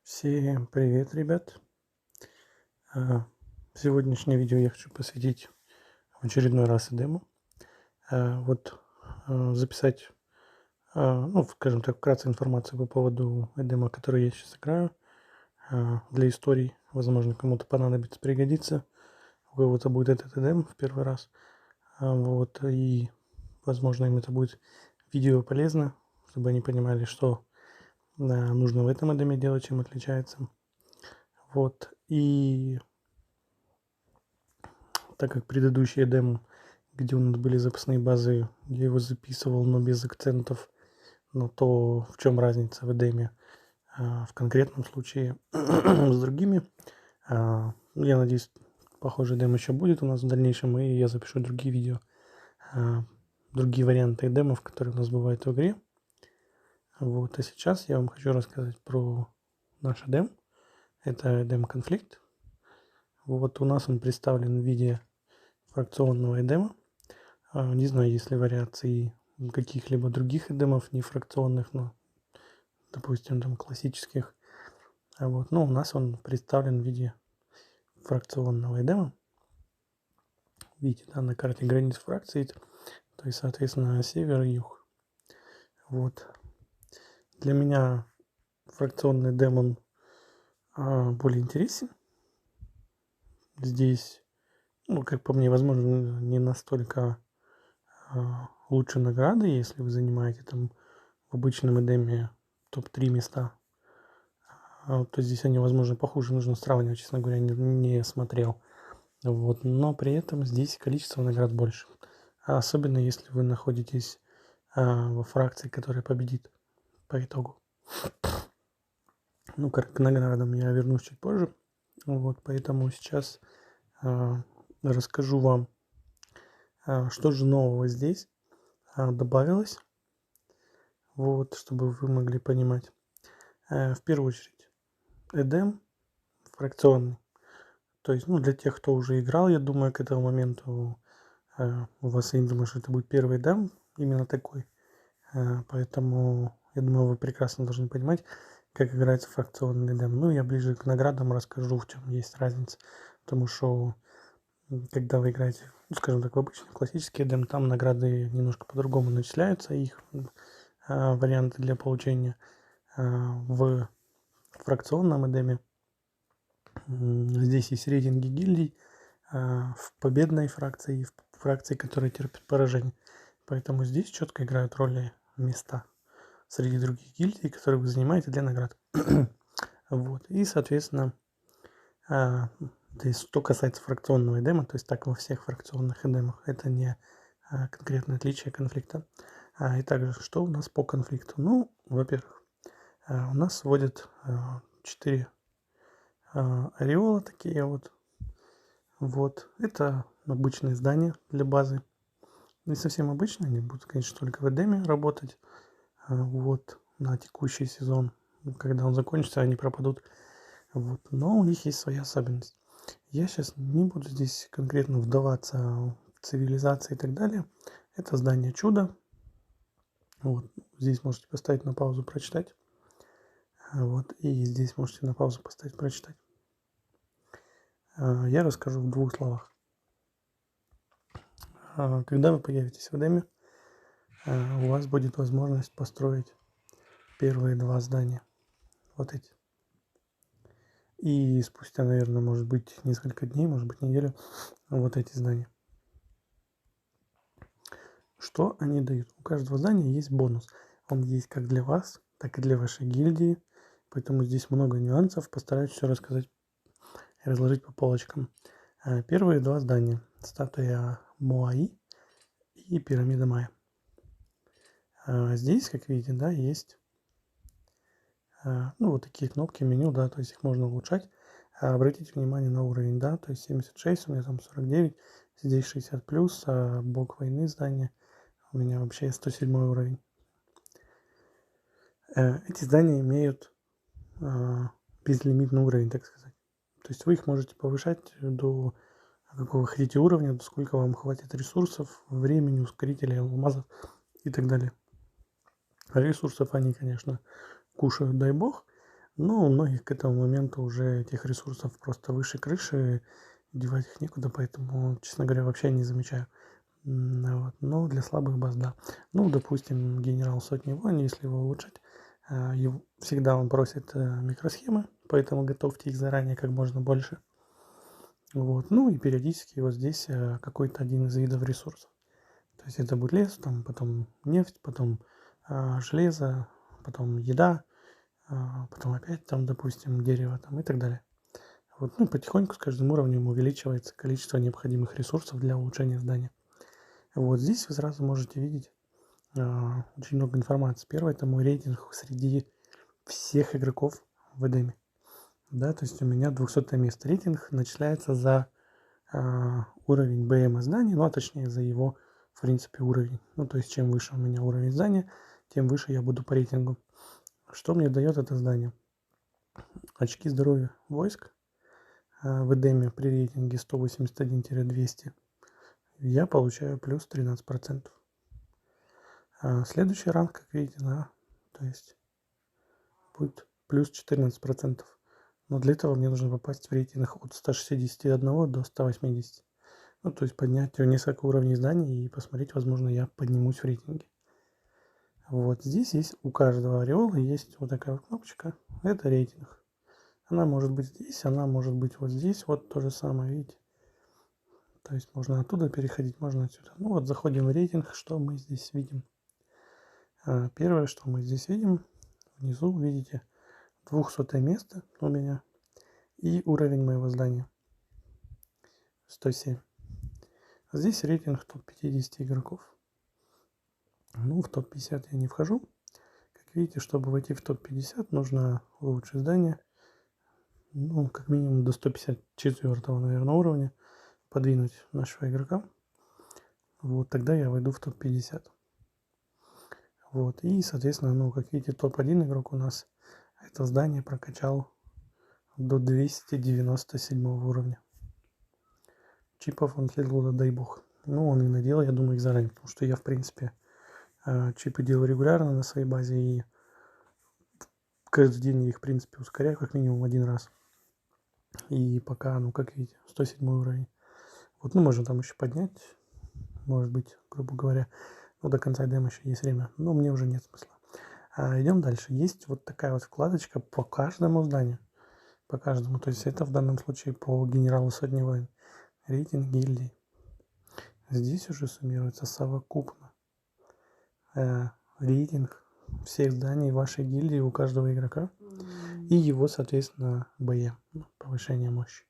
Всем привет, ребят! А, Сегодняшнее видео я хочу посвятить в очередной раз эдему. Записать, скажем так, вкратце информацию по поводу эдема, который я сейчас играю, для историй. Возможно, кому-то понадобится, пригодится. У кого-то будет этот эдем в первый раз. И, возможно, им это будет видео полезно, чтобы они понимали, что нужно в этом эдеме делать, чем отличается. И так как предыдущий эдем, где у нас были запасные базы, я его записывал, но без акцентов на то, в чем разница в эдеме в конкретном случае с другими. Я надеюсь, похожий эдем еще будет у нас в дальнейшем, и я запишу другие видео, другие варианты эдемов, которые у нас бывают в игре. А сейчас я вам хочу рассказать про наш эдем. Это эдем конфликт. У нас он представлен в виде фракционного эдема. Не знаю, есть ли вариации каких-либо других эдемов, не фракционных, но, допустим, там классических. Но у нас он представлен в виде фракционного эдема. Видите, на карте границ фракций, то есть, соответственно, север и юг. Для меня фракционный эдем более интересен. Здесь, как по мне, возможно, не настолько лучше награды, если вы занимаете там в обычном эдеме топ-3 места. То здесь они, возможно, похуже, нужно сравнивать, честно говоря, не смотрел. Но при этом здесь количество наград больше. Особенно если вы находитесь во фракции, которая победит по итогу. К наградам я вернусь чуть позже. Поэтому сейчас расскажу вам, что же нового здесь добавилось. Чтобы вы могли понимать. В первую очередь, эдем фракционный. То есть, для тех, кто уже играл, я думаю, к этому моменту у вас, я не думаю, что это будет первый эдем именно такой. Поэтому, я думаю, вы прекрасно должны понимать, как играется фракционный эдем. Я ближе к наградам расскажу, в чем есть разница. Потому что, когда вы играете, скажем так, в обычный классический эдем, там награды немножко по-другому начисляются, их варианты для получения. В фракционном эдеме здесь есть рейтинги гильдий в победной фракции и в фракции, которая терпит поражение. Поэтому здесь четко играют роли места среди других гильдий, которые вы занимаете для наград. И, соответственно, что касается фракционного эдема, то есть так во всех фракционных эдемах, это не конкретное отличие конфликта. И также, что у нас по конфликту? Во-первых, у нас вводят 4 ореола такие это обычные здания для базы. Не совсем обычные, они будут, конечно, только в эдеме работать. На текущий сезон. Когда он закончится, они пропадут. Но у них есть своя особенность. Я сейчас не буду здесь конкретно вдаваться в цивилизации и так далее. Это здание чудо. Здесь можете поставить на паузу, прочитать. И здесь можете на паузу поставить, прочитать. Я расскажу в 2 словах. Когда вы появитесь в эдеме, у вас будет возможность построить первые 2 здания. Эти. И спустя, наверное, может быть несколько дней, может быть неделю, эти здания. Что они дают? У каждого здания есть бонус. Он есть как для вас, так и для вашей гильдии. Поэтому здесь много нюансов. Постараюсь все рассказать и разложить по полочкам. Первые 2 здания. Статуя Моаи и пирамида Майя. Здесь, как видите, есть такие кнопки меню, то есть их можно улучшать. Обратите внимание на уровень, то есть 76, у меня там 49, здесь 60 плюс, бог войны здания, у меня вообще 107 уровень. Эти здания имеют безлимитный уровень, так сказать. То есть вы их можете повышать до какого хотите уровня, до сколько вам хватит ресурсов, времени, ускорителей, алмазов и так далее. Ресурсов они, конечно, кушают, дай бог, Но у многих к этому моменту уже этих ресурсов просто выше крыши, девать их некуда, поэтому, честно говоря, вообще не замечаю. Вот. Но для слабых баз, да. Ну, допустим, генерал сотни войн, если его улучшить, всегда он просит микросхемы, поэтому готовьте их заранее как можно больше. Вот. Ну и периодически вот здесь какой-то один из видов ресурсов. То есть это будет лес, там, потом нефть, потом железо, потом еда, потом опять там, допустим, дерево там, и так далее. Вот. Ну и потихоньку с каждым уровнем увеличивается количество необходимых ресурсов для улучшения здания. Вот здесь вы сразу можете видеть очень много информации. Первое — это мой рейтинг среди всех игроков в Эдеме. Да, то есть у меня 200 место. Рейтинг начисляется за уровень БМ здания, ну а точнее за его, в принципе, уровень. Ну то есть чем выше у меня уровень здания, тем выше я буду по рейтингу. Что мне дает это здание? Очки здоровья войск в Эдеме при рейтинге 181-200 я получаю плюс 13%. Следующий ранг, как видите, да, то есть будет плюс 14%. Но для этого мне нужно попасть в рейтинг от 161 до 180. Ну, то есть поднять несколько уровней зданий и посмотреть, возможно, я поднимусь в рейтинге. Вот здесь есть у каждого ореола есть вот такая вот кнопочка. Это рейтинг. Она может быть здесь, она может быть вот здесь. Вот то же самое, видите. То есть можно оттуда переходить, можно отсюда. Ну вот заходим в рейтинг, что мы здесь видим. Первое, что мы здесь видим, внизу видите 200 место у меня и уровень моего здания 107. Здесь рейтинг топ-50 игроков. Ну, в топ-50 я не вхожу. Как видите, чтобы войти в топ-50, нужно улучшить здание. Ну, как минимум до 154, наверное, уровня. Подвинуть нашего игрока. Вот, тогда я войду в топ-50. Вот, и, соответственно, ну, как видите, топ-1 игрок у нас это здание прокачал до 297 уровня. Чипов он слил, дай бог. Ну, он и наделал, я думаю, их заранее, потому что я, в принципе, чипы делаю регулярно на своей базе, и каждый день я их, в принципе, ускоряю как минимум один раз. И пока, ну, как видите, 107 уровень. Вот, ну, можно там еще поднять, может быть, грубо говоря. Ну, до конца демо еще есть время, но мне уже нет смысла. Идем дальше. Есть вот такая вот вкладочка по каждому зданию. По каждому. То есть это в данном случае по генералу сотни войн. Рейтинг гильдии. Здесь уже суммируется совокупно рейтинг всех зданий вашей гильдии у каждого игрока и его, соответственно, БМ, повышение мощи.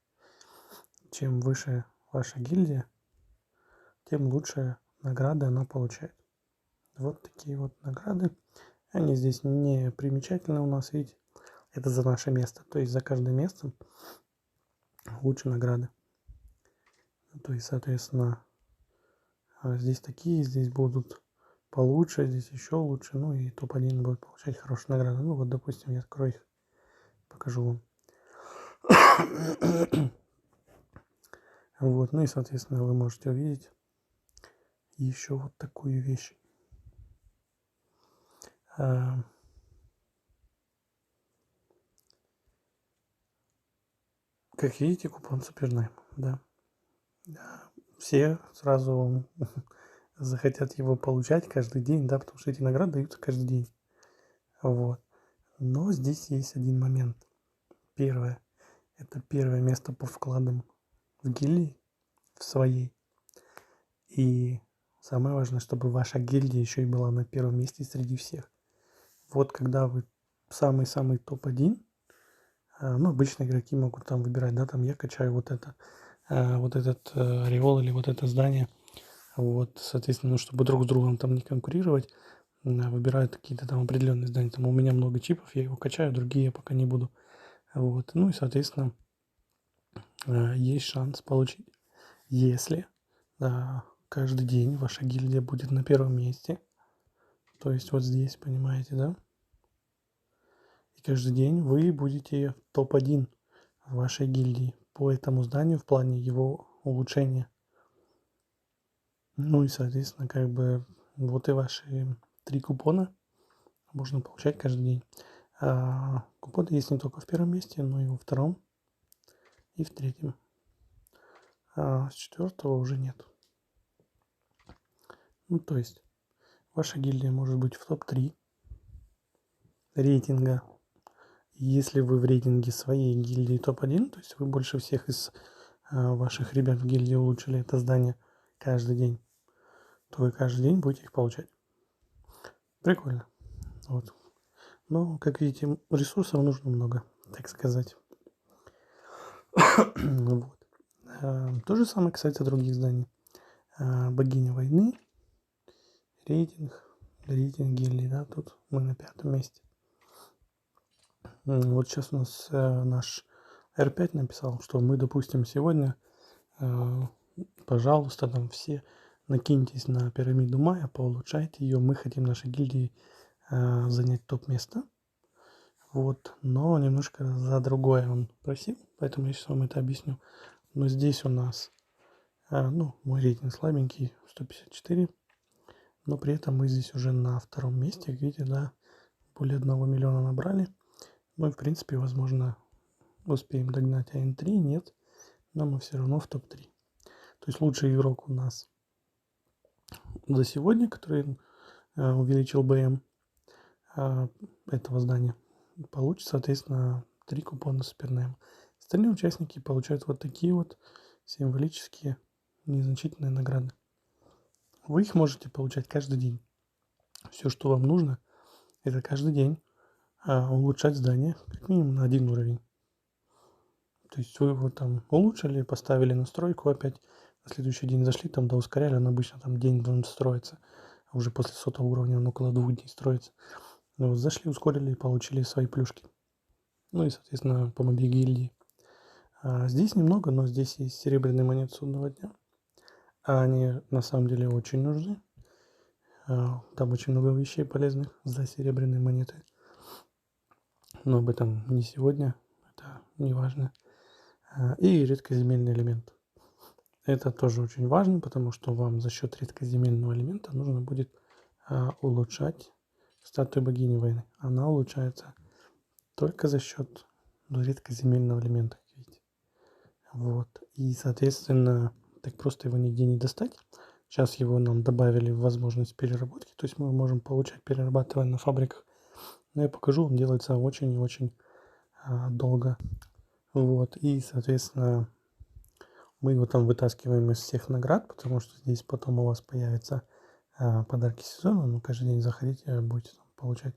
Чем выше ваша гильдия, тем лучше награды она получает. Вот такие вот награды. Они здесь не примечательны у нас, видите. Это за наше место. То есть за каждое место лучше награды. То есть, соответственно, здесь такие, здесь будут получше, здесь еще лучше. Ну и топ-1 будет получать хорошие награды. Ну вот, допустим, я открою их, покажу вам. Вот, ну и, соответственно, вы можете увидеть еще вот такую вещь. Как видите, купон супернайм, да. Все сразу захотят его получать каждый день, да, потому что эти награды даются каждый день. Вот. Но здесь есть один момент. Первое. Это первое место по вкладам в гильдии, в своей. И самое важное, чтобы ваша гильдия еще и была на первом месте среди всех. Вот когда вы самый-самый топ-1, ну, обычно игроки могут там выбирать, да, там я качаю вот это, вот этот ореол или вот это здание. Вот, соответственно, ну, чтобы друг с другом там не конкурировать, выбирают какие-то там определенные здания. Там у меня много чипов, я его качаю, другие я пока не буду. Вот, ну и, соответственно, есть шанс получить, если каждый день ваша гильдия будет на первом месте. То есть вот здесь, понимаете, да? И каждый день вы будете топ-1 в вашей гильдии по этому зданию в плане его улучшения. Ну и, соответственно, как бы вот и ваши 3 купона можно получать каждый день. Купоны есть не только в первом месте, но и во втором и в третьем. С четвертого уже нет. Ну, то есть ваша гильдия может быть в топ-3 рейтинга. Если вы в рейтинге своей гильдии топ-1, то есть вы больше всех из ваших ребят в гильдии улучшили это здание каждый день, то вы каждый день будете их получать. Прикольно. Вот. Но, как видите, ресурсов нужно много, так сказать. Вот. То же самое касается других зданий. Богиня войны, рейтинг гильдии, да, тут мы на 5-м месте. Вот сейчас у нас наш R5 написал, что мы, допустим, сегодня, пожалуйста, там все накиньтесь на пирамиду Майя, поулучшайте ее, мы хотим нашей гильдии занять топ-место. Вот, но немножко за другое он просил, поэтому я сейчас вам это объясню. Но здесь у нас, мой рейтинг слабенький, 154, но при этом мы здесь уже на 2-м месте, видите, да, более 1 миллиона набрали. Ну и, в принципе, возможно, успеем догнать АН3, нет, но мы все равно в топ-3. То есть лучший игрок у нас за сегодня, который увеличил БМ этого здания, получит, соответственно, 3 купона супернайма. Остальные участники получают вот такие вот символические незначительные награды. Вы их можете получать каждый день. Все, что вам нужно, это каждый день улучшать здание как минимум на 1 уровень. То есть вы его там улучшили, поставили настройку опять, на следующий день зашли, там доускоряли, он обычно там день должен строиться, а уже после 100 уровня он около 2 дней строится. Ну, вот зашли, ускорили и получили свои плюшки. Ну и, соответственно, по моби гильдии. Здесь немного, но здесь есть серебряные монеты судного дня. Они на самом деле очень нужны. Там очень много вещей полезных за серебряные монеты. Но об этом не сегодня, это не важно. И редкоземельный элемент. Это тоже очень важно, потому что вам за счет редкоземельного элемента нужно будет улучшать статую богини войны. Она улучшается только за счет редкоземельного элемента, видите. Вот. И, соответственно, так просто его нигде не достать. Сейчас его нам добавили в возможность переработки, то есть мы можем получать, перерабатывая на фабриках. Но я покажу, он делается очень и очень долго. Вот. И, соответственно, мы его там вытаскиваем из всех наград, потому что здесь потом у вас появятся подарки сезона. Ну, каждый день заходите, будете там получать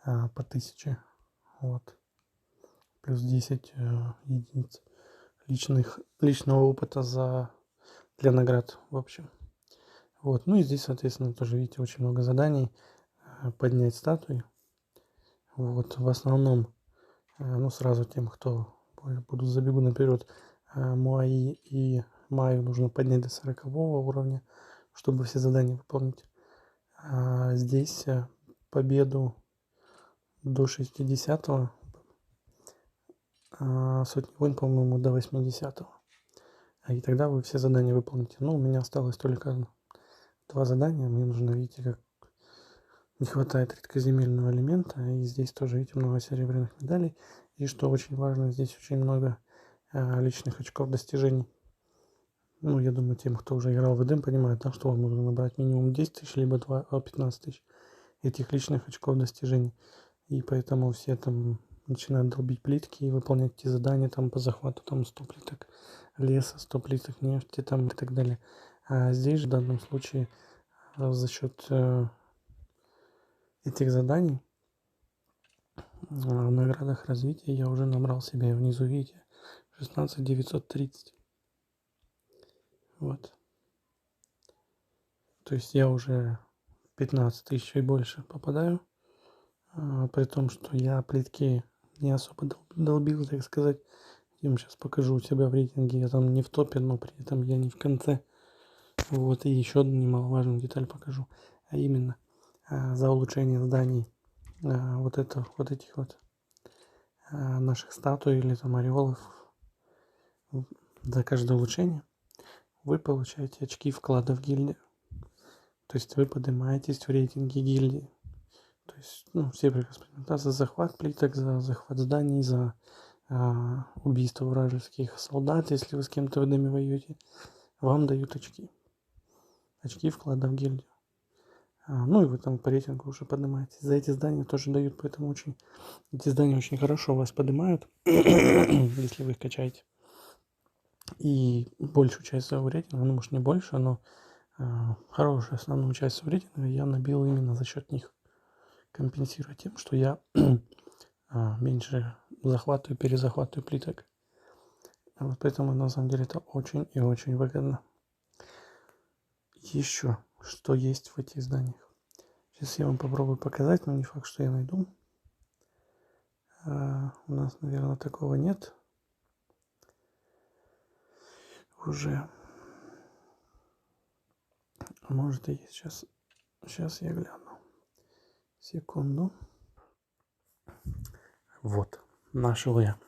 по 1000. Вот. Плюс 10 единиц личного опыта для наград, в общем. Вот. Ну и здесь, соответственно, тоже, видите, очень много заданий. Поднять статуи. Вот. В основном, сразу тем, кто забегу наперед, Муаи и Маю нужно поднять до 40 уровня, чтобы все задания выполнить. Здесь победу до 60-го, сотни войн, по-моему, до 80-го. И тогда вы все задания выполните. Ну, у меня осталось только 2 задания. Мне нужно, видите, как не хватает редкоземельного элемента. И здесь тоже, видите, много серебряных медалей. И что очень важно, здесь очень много личных очков достижений. Ну, я думаю, тем, кто уже играл в Эдем, понимает, да, что вам нужно набрать минимум 10 тысяч, либо 15 тысяч этих личных очков достижений. И поэтому все там начинают долбить плитки и выполнять эти задания там по захвату там 100 плиток леса, 100 плиток нефти там и так далее. А здесь же в данном случае за счет этих заданий в наградах развития я уже набрал себе внизу, видите, 16 930. Вот. То есть я уже 15 тысяч и больше попадаю, при том, что я плитки не особо долбил, так сказать. Я вам сейчас покажу у себя в рейтинге, я там не в топе, но при этом я не в конце. Вот, и еще одну немаловажную деталь покажу, а именно за улучшение зданий вот этих вот наших статуй или там ореолов, за каждое улучшение вы получаете очки вклада в гильдию. То есть вы поднимаетесь в рейтинге гильдии. То есть, ну, все прекрасно понимают, да, за захват плиток, за захват зданий, за убийство вражеских солдат, если вы с кем-то в Эдеме воюете, вам дают очки. Очки вклада в гильдию. Ну и вы там по рейтингу уже поднимаетесь. За эти здания тоже дают, поэтому эти здания очень хорошо вас поднимают, если вы их качаете. И большую часть своего рейтинга, ну может не больше, но хорошую основную часть своего рейтинга я набил именно за счет них, компенсируя тем, что я меньше захватываю, перезахватываю плиток. Вот поэтому на самом деле это очень и очень выгодно. Еще что есть в этих зданиях. Сейчас я вам попробую показать, но не факт, что я найду. У нас, наверное, такого нет. Уже. Может и есть. Сейчас я гляну. Секунду. Вот. Нашел я.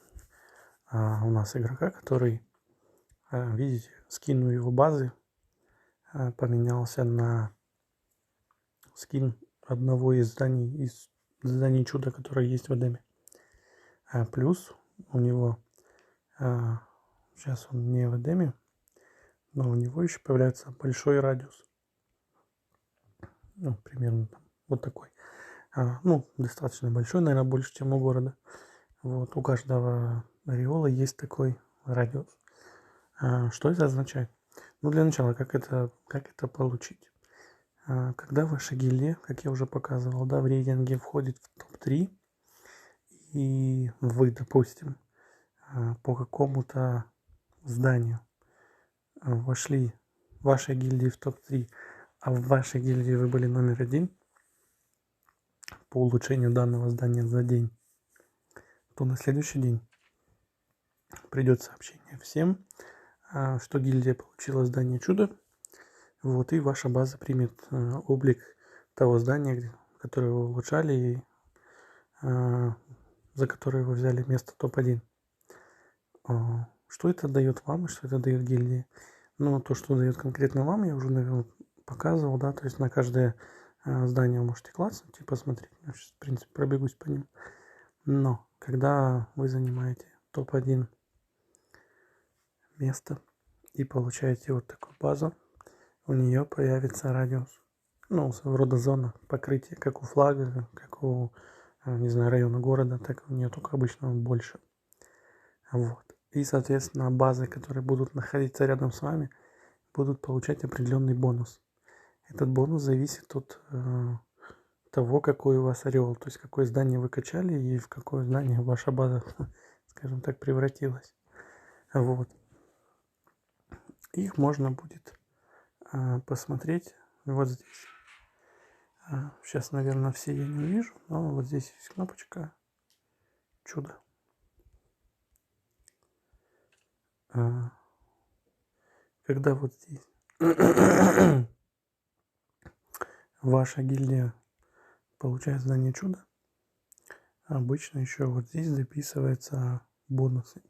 У нас игрока, который, видите, скин его базы поменялся на скин одного из зданий чуда, которое есть в Эдеме. Плюс у него, сейчас он не в Эдеме, но у него еще появляется большой радиус. Ну, примерно там, вот такой. Ну, достаточно большой, наверное, больше, чем у города. Вот, у каждого ореола есть такой радиус. Что это означает? Ну, для начала, как это получить? Когда ваша гильдия, как я уже показывал, да, в рейтинге входит в топ-3, и вы, допустим, по какому-то зданию вошли в вашей гильдии в топ-3, а в вашей гильдии вы были номер 1 по улучшению данного здания за день, то на следующий день придет сообщение всем, что гильдия получила здание чудо, вот, и ваша база примет облик того здания, которое вы улучшали, и за которое вы взяли место топ-1. Что это дает вам и что это дает гильдии? Ну, то, что дает конкретно вам, я уже, наверное, показывал, да, то есть на каждое здание вы можете класснуть и посмотреть. Я сейчас, в принципе, пробегусь по ним. Но, когда вы занимаете топ-1 место и получаете вот такую базу, у нее появится радиус. Ну, своего рода зона покрытия, как у флага, как у, не знаю, района города, так у нее только обычно больше. Вот. И, соответственно, базы, которые будут находиться рядом с вами, будут получать определенный бонус. Этот бонус зависит от того, какой у вас ореол, то есть какое здание вы качали и в какое здание ваша база, скажем так, превратилась. Вот. Их можно будет посмотреть вот здесь. Сейчас, наверное, все я не вижу, но вот здесь есть кнопочка «Чудо». Когда вот здесь ваша гильдия получает здание чудо, обычно еще вот здесь записываются бонусы.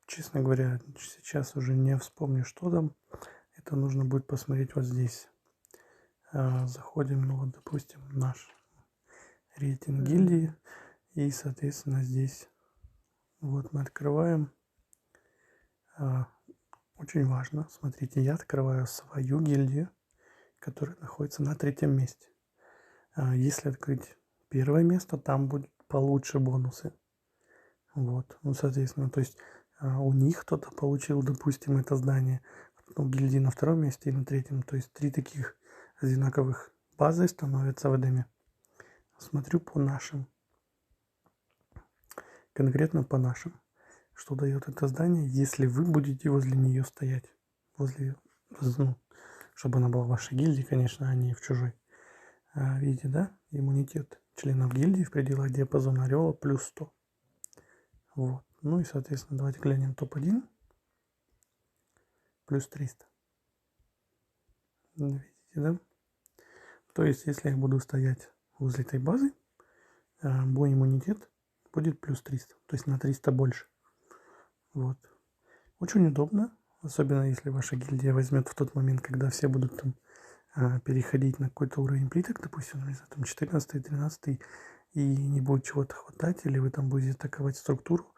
Честно говоря, сейчас уже не вспомню, что там. Это нужно будет посмотреть вот здесь. Заходим, ну вот, допустим, наш рейтинг гильдии. И, соответственно, здесь вот мы открываем. Очень важно, смотрите, я открываю свою гильдию, которая находится на 3-м месте. Если открыть 1-е место, там будет получше бонусы. Вот, ну, соответственно, то есть у них кто-то получил, допустим, это здание, ну, гильдии на 2-м месте и на 3-м. То есть 3 таких одинаковых базы становятся в Эдеме. Смотрю по нашим. Конкретно по нашим. Что дает это здание, если вы будете возле нее стоять. Ну, чтобы она была в вашей гильдии, конечно, а не в чужой. Видите, да? Иммунитет членов гильдии в пределах диапазона ореола плюс 100. Вот. Ну и, соответственно, давайте глянем топ-1. Плюс 300. Видите, да? То есть, если я буду стоять возле этой базы, мой иммунитет будет плюс 300. То есть на 300 больше. Вот. Очень удобно. Особенно, если ваша гильдия возьмет в тот момент, когда все будут там переходить на какой-то уровень плиток, допустим, не знаю, там 14, 13, и не будет чего-то хватать, или вы там будете атаковать структуру,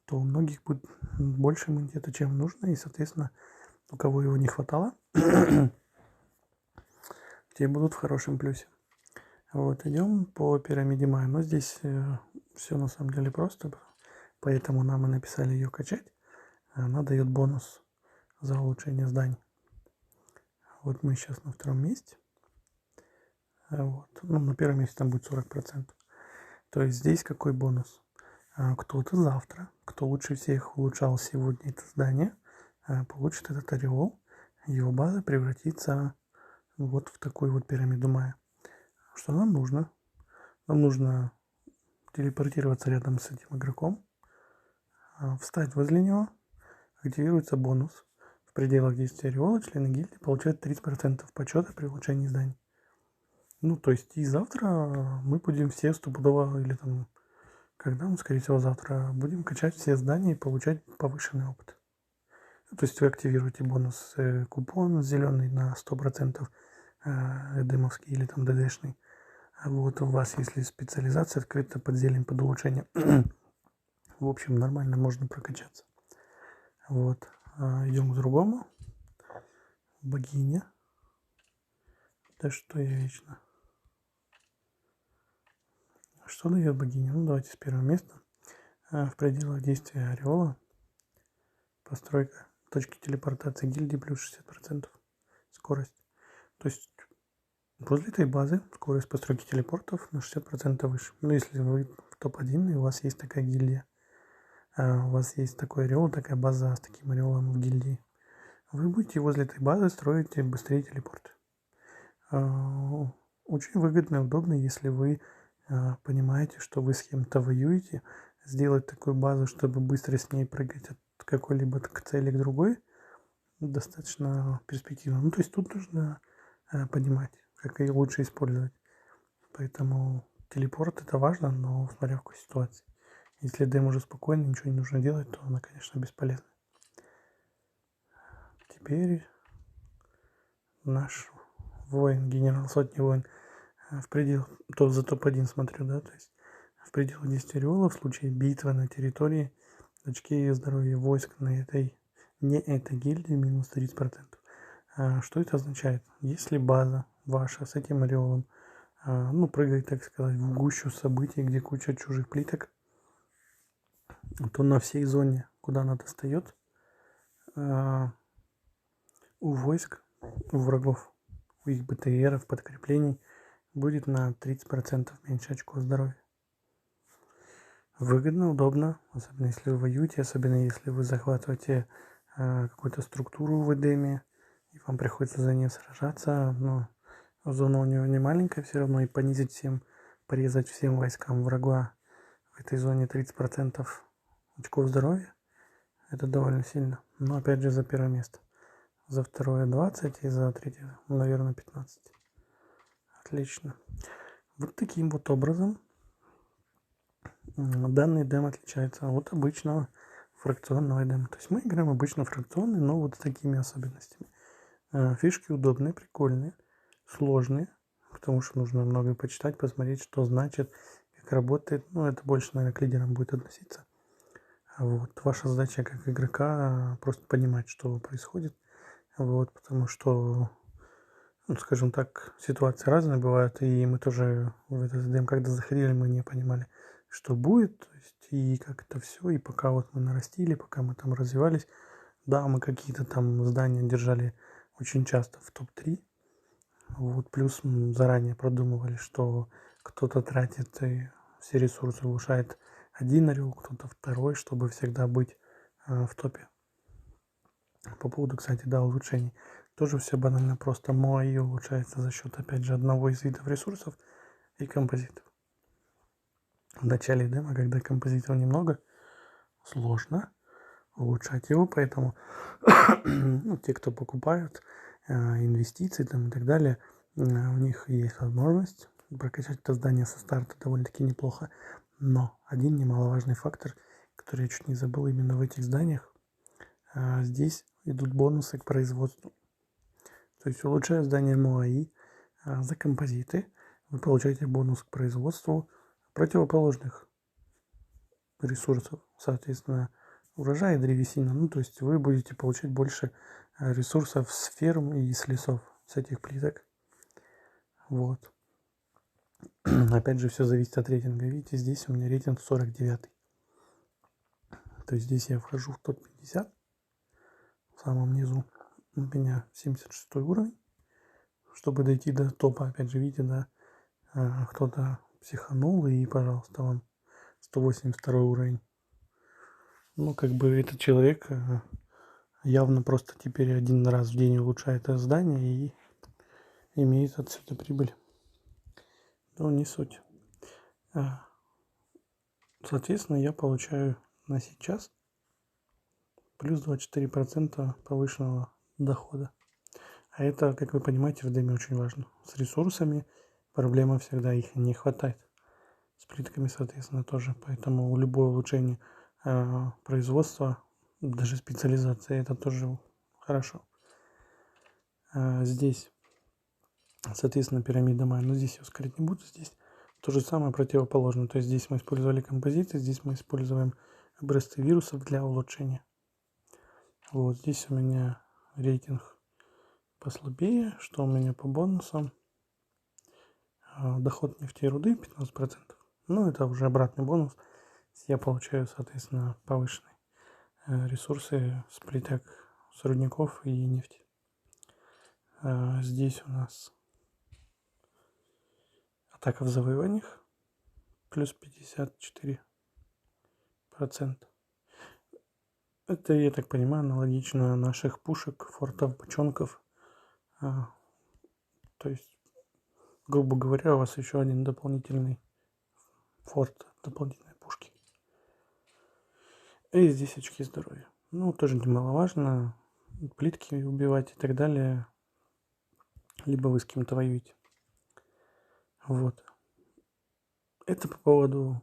то у многих будет больше иммунитета, чем нужно, и, соответственно, у кого его не хватало, те будут в хорошем плюсе. Вот, идем по пирамиде Майя. Но здесь все на самом деле просто, поэтому нам и написали ее качать. Она дает бонус за улучшение зданий. Вот мы сейчас на втором месте. Вот. Ну, на первом месте там будет 40%. То есть здесь какой бонус? Кто-то завтра, кто лучше всех улучшал сегодня это здание, получит этот ореол. Его база превратится вот в такую вот пирамиду Майя. Что нам нужно? Нам нужно телепортироваться рядом с этим игроком, встать возле него, активируется бонус. В пределах действия ореола члены гильдии получают 30% почета при улучшении зданий. Ну, то есть и завтра мы будем все стопудово, или там, когда, ну, скорее всего, завтра будем качать все здания и получать повышенный опыт. То есть вы активируете бонус купон зеленый на 100% эдемовский или там ДДшный. А вот у вас, если специализация открыта под зелень, под улучшение, в общем, нормально можно прокачаться. Вот. Идем к другому. Богиня. Да что я вечно. Что дает богиня? Ну, давайте с первого места. В пределах действия ореола постройка точки телепортации гильдии плюс 60% скорость. То есть возле этой базы скорость постройки телепортов на 60% выше. Ну, если вы в топ-1 и у вас есть такая гильдия, у вас есть такой ореол, такая база с таким ореолом в гильдии, вы будете возле этой базы строить быстрее телепорты. Очень выгодно и удобно, если вы понимаете, что вы с кем-то воюете, сделать такую базу, чтобы быстро с ней прыгать от какой-либо цели к другой, достаточно перспективно. Ну, то есть тут нужно понимать, как ее лучше использовать. Поэтому телепорт это важно, но смотря в какой ситуации. Если дем уже спокойно, ничего не нужно делать, то она, конечно, бесполезна. Теперь наш воин, генерал сотни воин, в пределах, то за топ-1 смотрю, да, то есть в пределах действия ореола в случае битвы на территории очки здоровья войск на этой, не этой гильдии минус 30%. Что это означает? Если база ваша с этим ореолом, ну, прыгает, так сказать, в гущу событий, где куча чужих плиток, то на всей зоне, куда она достает, у войск, у врагов, у их БТРов, подкреплений будет на 30% меньше очков здоровья. Выгодно, удобно, особенно если вы воюете, особенно если вы захватываете какую-то структуру в Эдеме, и вам приходится за нее сражаться, но зона у него не маленькая все равно, и понизить всем, порезать всем войскам врага в этой зоне 30% очков здоровья, это довольно сильно. Но опять же за первое место. За второе 20 и за третье, наверное, 15. Отлично. Вот таким вот образом данный дем отличается от обычного фракционного дема. То есть мы играем обычно фракционный, но вот с такими особенностями. Фишки удобные, прикольные, сложные, потому что нужно много почитать, посмотреть, что значит, как работает. Ну, это больше, наверное, к лидерам будет относиться. Вот. Ваша задача как игрока просто понимать, что происходит. Вот, потому что, ну, скажем так, ситуации разные бывают, и мы тоже в этот дем, когда заходили, мы не понимали, что будет, то есть, и как это все, и пока вот мы нарастили, пока мы там развивались, да, мы какие-то там здания держали очень часто в топ-3, вот, плюс мы заранее продумывали, что кто-то тратит и все ресурсы, улучшает один орел, кто-то второй, чтобы всегда быть в топе. По поводу, кстати, да, улучшений. Тоже все банально просто. Мои улучшается за счет, опять же, одного из видов ресурсов и композитов. В начале демо, когда композитов немного, сложно улучшать его, поэтому ну, те, кто покупают инвестиции там, и так далее, у них есть возможность прокачать это здание со старта довольно-таки неплохо. Но один немаловажный фактор, который я чуть не забыл именно в этих зданиях, здесь идут бонусы к производству. То То есть, улучшая здание МОАИ за композиты, вы получаете бонус к производству противоположных ресурсов, соответственно, урожай и древесина. Ну, то есть вы будете получать больше ресурсов с ферм и с лесов, с этих плиток. Вот. Опять же, все зависит от рейтинга. Видите, здесь у меня рейтинг 49. То есть здесь я вхожу в топ-50. В самом низу у меня 76 уровень. Чтобы дойти до топа, опять же, видите, да, кто-то психанул и, пожалуйста, вам 182 уровень. Ну, как бы этот человек явно просто теперь один раз в день улучшает это здание и имеет отсюда прибыль. Но не суть. Соответственно, я получаю на сейчас плюс 24% повышенного дохода. А это, как вы понимаете, в деме очень важно. С ресурсами проблема всегда, их не хватает. С плитками, соответственно, тоже. Поэтому любое улучшение производства, даже специализация, это тоже хорошо. Здесь, соответственно, пирамида Майя. Но здесь я ускорить не буду. Здесь то же самое противоположно. То есть здесь мы использовали композиты, здесь мы используем образцы вирусов для улучшения. Вот здесь у меня рейтинг послабее. Что у меня по бонусам? Доход нефти и руды 15%. Ну, это уже обратный бонус. Я получаю, соответственно, повышенные ресурсы с плиток, с рудников и нефти. Здесь у нас атака в завоеваниях плюс 54%. Это, я так понимаю, аналогично наших пушек, фортов, бочонков. То есть, грубо говоря, у вас еще один дополнительный форт, дополнительные пушки. И здесь очки здоровья. Ну, тоже немаловажно. Плитки убивать и так далее. Либо вы с кем-то воюете. Вот. Это по поводу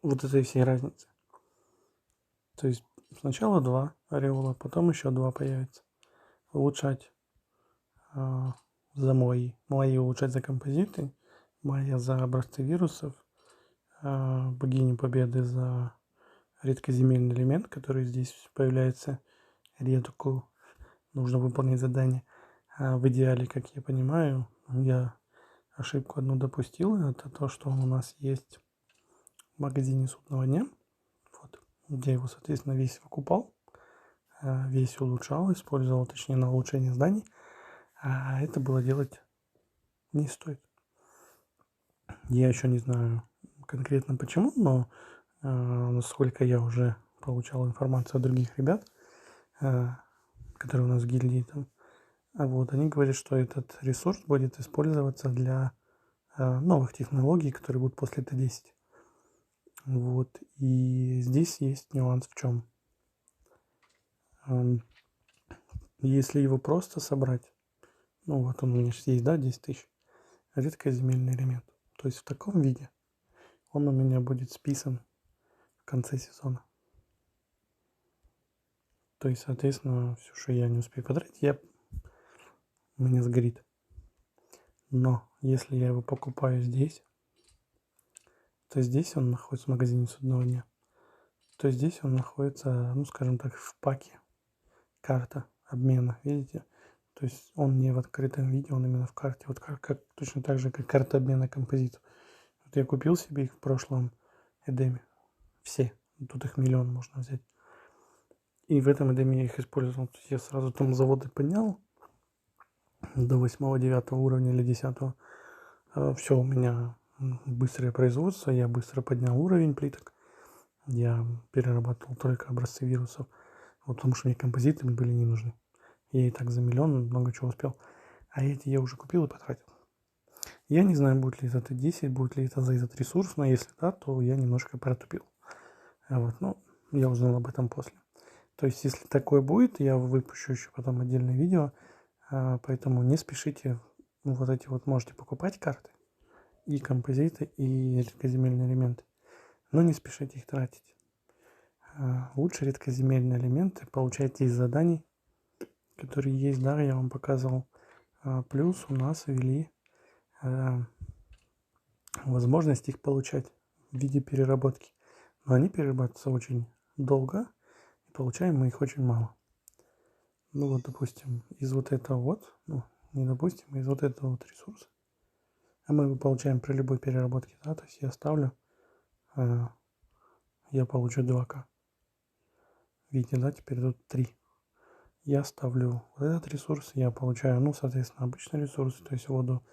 вот этой всей разницы. То есть сначала 2 ореола, потом еще 2 появится. Улучшать за мои улучшать за композиты, Майя за образцы вирусов, богини Победы за редкоземельный элемент, который здесь появляется редко, нужно выполнить задание. В идеале, как я понимаю, я ошибку одну допустил, это то, что у нас есть в магазине судного дня, вот, где я его, соответственно, весь выкупал, весь улучшал, использовал, точнее, на улучшение зданий, а это было делать не стоит. Я еще не знаю конкретно почему, но насколько я уже получал информацию от других ребят, которые у нас в гильдии там, вот, они говорят, что этот ресурс будет использоваться для новых технологий, которые будут после Т10. Вот, и здесь есть нюанс в чем. Если его просто собрать, ну вот он у меня сейчас есть, да, 10 тысяч, редкоземельный элемент. То есть в таком виде он у меня будет списан в конце сезона. То есть, соответственно, все, что я не успею потратить, у меня сгорит. Но если я его покупаю здесь, то здесь он находится в магазине судного дня. То здесь он находится, ну, скажем так, в паке. Карта обмена, видите? То есть он не в открытом виде, он именно в карте. Вот как точно так же, как карта обмена композитов. Вот я купил себе их в прошлом Эдеме. Все. Тут их миллион можно взять. И в этом Эдеме я их использовал. То есть я сразу там заводы поднял до 8-9 уровня или 10. Все, у меня быстрое производство, я быстро поднял уровень плиток. Я перерабатывал только образцы вирусов. Вот потому что мне композиты были не нужны. Я и так за миллион много чего успел. А эти я уже купил и потратил. Я не знаю, будет ли это Т10, будет ли это за этот ресурс, но если да, то я немножко протупил. Вот, ну, я узнал об этом после. То есть, если такое будет, я выпущу еще потом отдельное видео. Поэтому не спешите. Вот эти вот можете покупать карты. И композиты, и редкоземельные элементы. Но не спешите их тратить. Лучше редкоземельные элементы получайте из заданий, которые есть, да, я вам показывал. Плюс у нас ввели возможность их получать в виде переработки. Но они перерабатываются очень долго, и получаем мы их очень мало. Ну вот, допустим, из вот этого вот, ну, не допустим, из вот этого вот ресурса, а мы его получаем при любой переработке, да, то есть я ставлю, я получу 2К. Видите, да, теперь тут 3. Я ставлю вот этот ресурс, я получаю, ну, соответственно, обычный ресурс, то есть воду,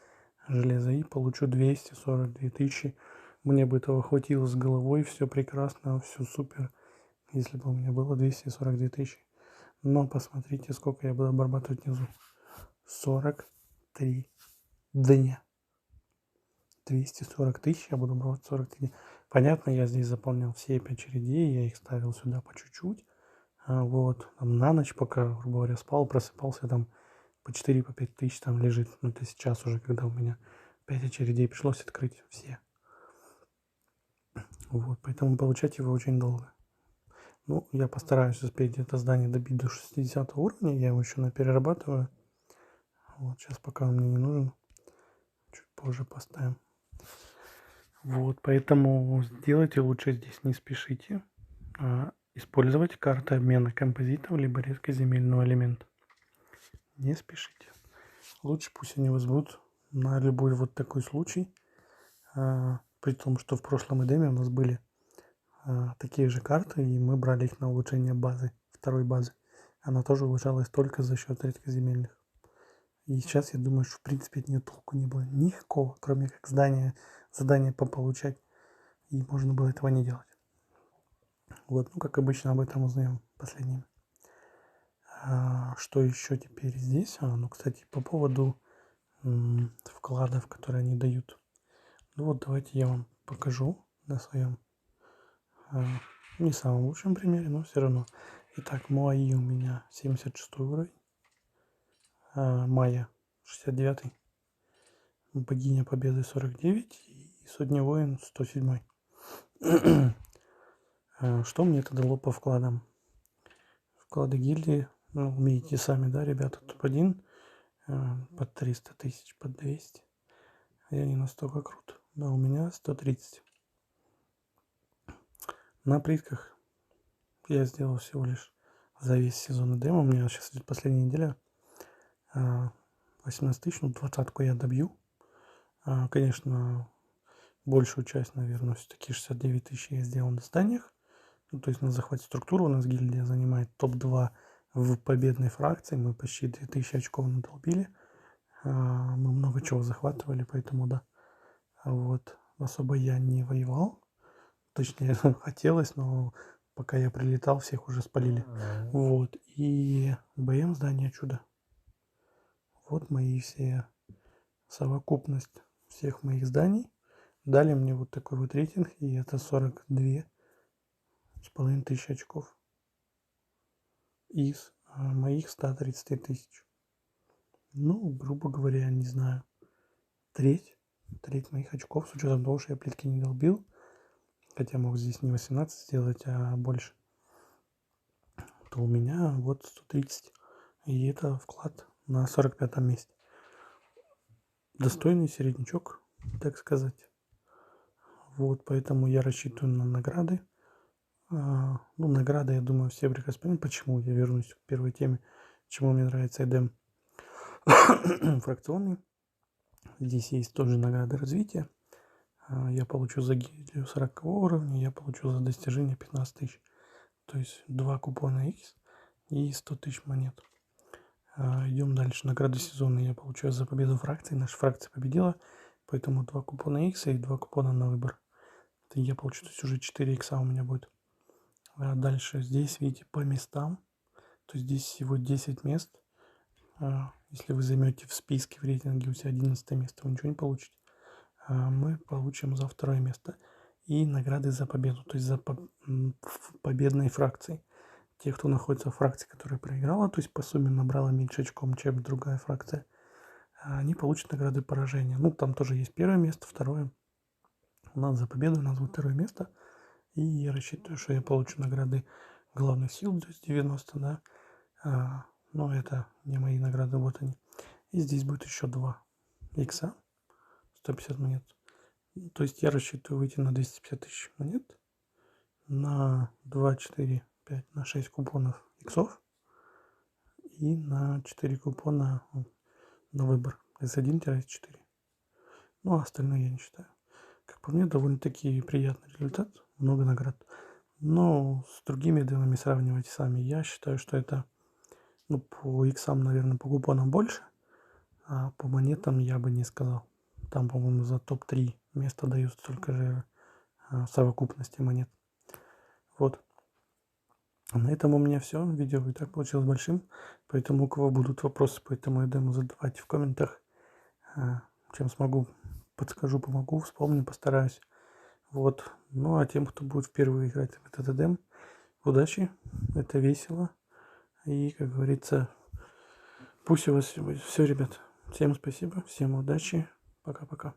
железо, и получу 242 тысячи. Мне бы этого хватило с головой, все прекрасно, все супер, если бы у меня было 242 тысячи. Но посмотрите, сколько я буду обрабатывать внизу. 43 дня. 240 тысяч я буду обрабатывать 43 дня. Понятно, я здесь заполнял все 5 очередей, я их ставил сюда по чуть-чуть. Вот, там на ночь, пока, грубо говоря, спал, просыпался, там по 4, по 5 тысяч там лежит. Ну, это сейчас уже, когда у меня 5 очередей, пришлось открыть все. Вот, поэтому получать его очень долго. Ну, я постараюсь успеть это здание добить до 60 уровня, я его еще перерабатываю. Вот, сейчас пока он мне не нужен, чуть позже поставим. Вот, поэтому сделайте лучше здесь, не спешите. Использовать карты обмена композитов либо редкоземельного элемента. Не спешите. Лучше пусть они вас будут на любой вот такой случай. При том, что в прошлом эдеме у нас были такие же карты, и мы брали их на улучшение базы, второй базы. Она тоже улучшалась только за счет редкоземельных. И сейчас я думаю, что в принципе от нее толку не было никакого, кроме как задание пополучать. И можно было этого не делать. Вот, ну как обычно об этом узнаем последним. Что еще теперь здесь? Ну, кстати, по поводу вкладов, которые они дают. Ну вот давайте я вам покажу на своем не самом лучшем примере, но все равно. Итак, Моаи у меня 76 уровень, Майя 69, Богиня Победы 49 и Судный воин 107. Что мне это дало по вкладам? Вклады гильдии, ну, умеете сами, да, ребята, топ-1 под 300 тысяч, под 200. Я не настолько крут. Да, у меня 130. На плитках я сделал всего лишь за весь сезон демо. У меня сейчас идет последняя неделя. 18 тысяч, ну 20-ку я добью. Конечно, большую часть, наверное, все-таки 69 тысяч я сделал на зданиях. Ну, то есть на захвате структуры у нас гильдия занимает топ-2 в победной фракции. Мы почти 2000 очков надолбили. Мы много чего захватывали, поэтому да. Вот. Особо я не воевал. Точнее, хотелось, но пока я прилетал, всех уже спалили. Вот. И БМ здание чудо. Вот мои все совокупность всех моих зданий. Дали мне вот такой вот рейтинг, и это 42,5 тысячи очков из моих 130 тысяч. Ну, грубо говоря, не знаю, треть моих очков, с учетом того, что я плитки не долбил, хотя мог здесь не 18 сделать, а больше, то у меня вот 130, и это вклад на 45 месте. Достойный середнячок, так сказать. Вот, поэтому я рассчитываю на награды. Ну, награды, я думаю, все прекрасно понимают, почему я вернусь к первой теме, почему мне нравится эдем фракционный. Здесь есть тоже награды развития. Я получу за гильдию 40 уровня, я получу за достижение 15 тысяч. То есть 2 купона X и 100 тысяч монет. Идем дальше. Награды сезона я получаю за победу фракции. Наша фракция победила, поэтому 2 купона X и 2 купона на выбор. Это я получу, то есть уже 4 X у меня будет. Дальше здесь, видите, по местам. То есть здесь всего 10 мест. Если вы займете в списке в рейтинге у себя 11 место, вы ничего не получите. Мы получим за 2 место. И награды за победу, то есть за победной фракции. Те, кто находится в фракции, которая проиграла, то есть по сумме набрала меньше очком, чем другая фракция, они получат награды поражения. Ну, там тоже есть первое место, второе. У нас за победу, у нас будет 2 место. И я рассчитываю, что я получу награды главных сил, то есть 90, да. Но это не мои награды, вот они. И здесь будет еще 2 икса, 150 монет. То есть я рассчитываю выйти на 250 тысяч монет, на 2, 4, 5, на 6 купонов иксов и на 4 купона на выбор S1-4. Ну, а остальное я не считаю. Как по мне, довольно-таки приятный результат, много наград. Но с другими демами сравнивать сами. Я считаю, что это, ну, по иксам, наверное, по купонам больше, а по монетам я бы не сказал. Там, по-моему, за топ-3 места дают столько же совокупности монет. Вот. На этом у меня все. Видео и так получилось большим. Поэтому у кого будут вопросы по этому дему, задавайте в комментах. Чем смогу, подскажу, помогу, вспомню, постараюсь. Вот. Ну а тем, кто будет впервые играть в этот эдем, удачи. Это весело. И, как говорится, пусть у вас все, ребят. Всем спасибо, всем удачи. Пока-пока.